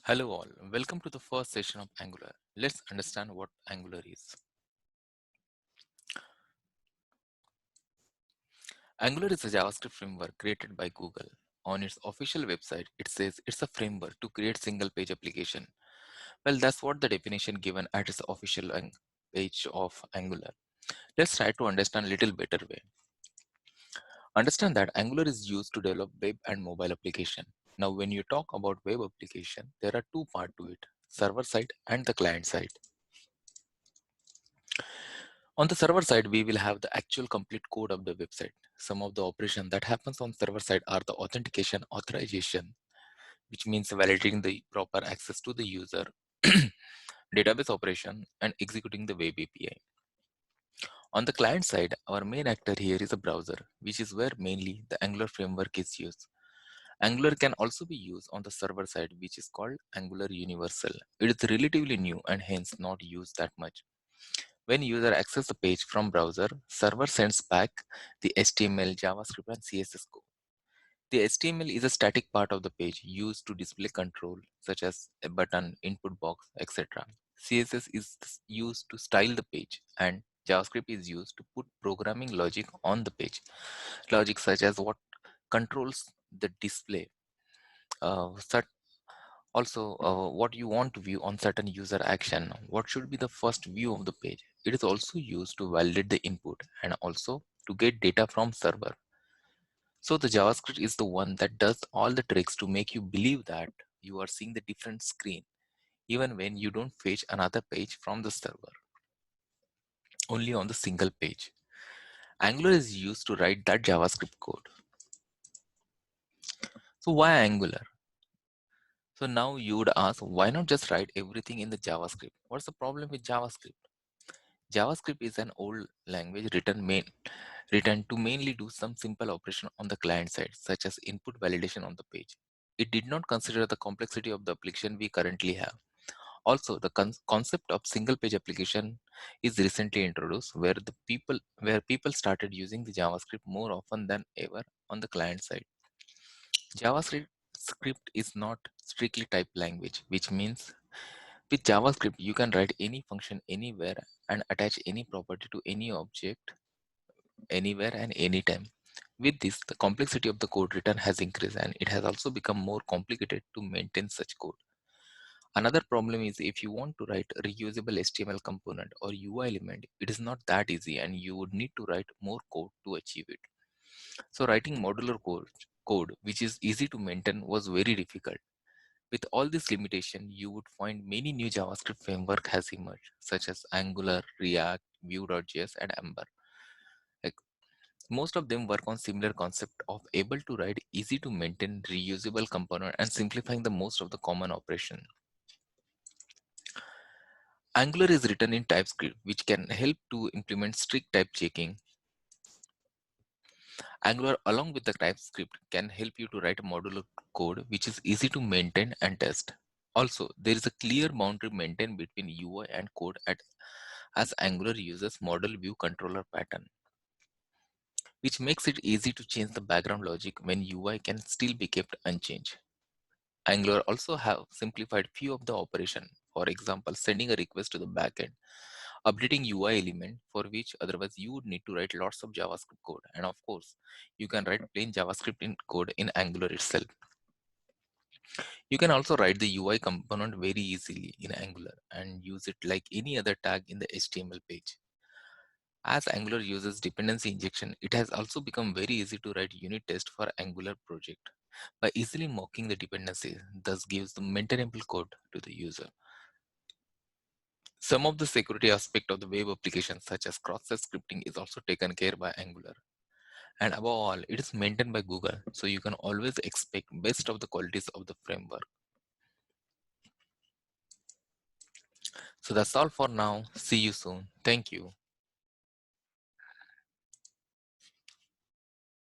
Hello all, welcome to the first session of Angular. Let's understand what Angular is. Angular is a JavaScript framework created by Google. On its official website, it says it's a framework to create single page application. Well, that's what the definition given at its official page of Angular. Let's try to understand a little better way. Understand that Angular is used to develop web and mobile application. Now, when you talk about web application, there are two parts to it, server side and the client side. On the server side, we will have the actual complete code of the website. Some of the operation that happens on server side are the authentication, authorization, which means validating the proper access to the user, database operation, and executing the web API. On the client side, our main actor here is a browser, which is where mainly the Angular framework is used. Angular can also be used on the server side, which is called Angular Universal. It is relatively new and hence not used that much. When user access the page from browser, server sends back the HTML, JavaScript, and CSS code. The HTML is a static part of the page used to display control, such as a button, input box, etc. CSS is used to style the page, and JavaScript is used to put programming logic on the page. Logic such as what controls the display, also, what you want to view on certain user action, what should be the first view of the page. It is also used to validate the input and also to get data from server. So the JavaScript is the one that does all the tricks to make you believe that you are seeing the different screen, even when you don't fetch another page from the server, only on the single page. Angular is used to write that JavaScript code. So why Angular? So now you would ask, why not just write everything in the JavaScript? What's the problem with JavaScript? JavaScript is an old language written to mainly do some simple operation on the client side, such as input validation on the page. It did not consider the complexity of the application we currently have. Also, the concept of single page application is recently introduced where people started using the JavaScript more often than ever on the client side. JavaScript script is not strictly typed language, which means with JavaScript, you can write any function anywhere and attach any property to any object anywhere and anytime. With this, the complexity of the code written has increased and it has also become more complicated to maintain such code. Another problem is if you want to write a reusable HTML component or UI element, it is not that easy and you would need to write more code to achieve it. So writing modular code which is easy to maintain was very difficult. With all this limitation, you would find many new JavaScript framework has emerged, such as Angular, React, Vue.js, and Ember. Like, most of them work on similar concept of able to write easy to maintain reusable component and simplifying the most of the common operation. Angular is written in TypeScript, which can help to implement strict type checking. Angular, along with the TypeScript, can help you to write a modular code which is easy to maintain and test. Also, there is a clear boundary maintained between UI and code as Angular uses model view controller pattern, which makes it easy to change the background logic when UI can still be kept unchanged. Angular also have simplified few of the operation. For example, sending a request to the backend, updating UI element for which otherwise you would need to write lots of JavaScript code. And of course, you can write plain JavaScript in code in Angular itself. You can also write the UI component very easily in Angular and use it like any other tag in the HTML page. As Angular uses dependency injection, it has also become very easy to write unit test for Angular project by easily mocking the dependencies, thus gives the maintainable code to the user. Some of the security aspect of the web application such as cross-site scripting is also taken care by Angular. And above all, it is maintained by Google, so you can always expect best of the qualities of the framework. So that's all for now. See you soon. Thank you.